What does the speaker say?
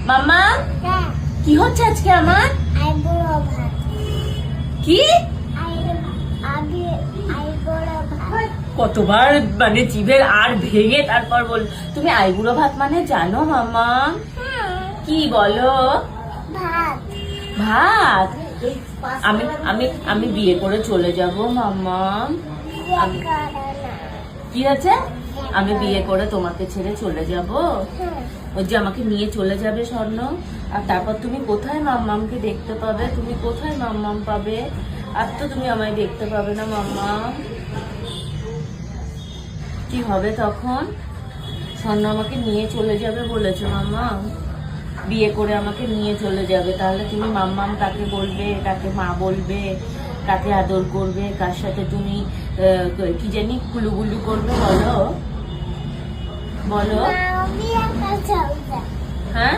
মাম্মা কি হচ্ছে আজকে আমার? কি কতবার মানে জিভের আর ভেঙে তারপর বল তুমি আইবুড়ো ভাত মানে জানো মাম্মা? কি বলো? ভাত। আমি আমি আমি বিয়ে করে চলে যাব মাম্মা। কি আছে? আমি বিয়ে করে তোমাকে ছেড়ে চলে যাব? ওই যে আমাকে নিয়ে চলে যাবে স্বর্ণ, আর তারপর তুমি কোথায় মাম্মামকে দেখতে পাবে? তুমি কোথায় মাম্মাম পাবে? আর তো তুমি আমায় দেখতে পাবে না মাম্মা। কি হবে তখন? স্বর্ণ আমাকে নিয়ে চলে যাবে বলেছে মাম্মা, বিয়ে করে আমাকে নিয়ে চলে যাবে। তাহলে তুমি মাম্মাম কাকে বলবে, কাকে মা বলবে, কাকে আদর করবে, কার সাথে তুমি কি জানি কুলুগুলু করবে বলো বলো? হ্যাঁ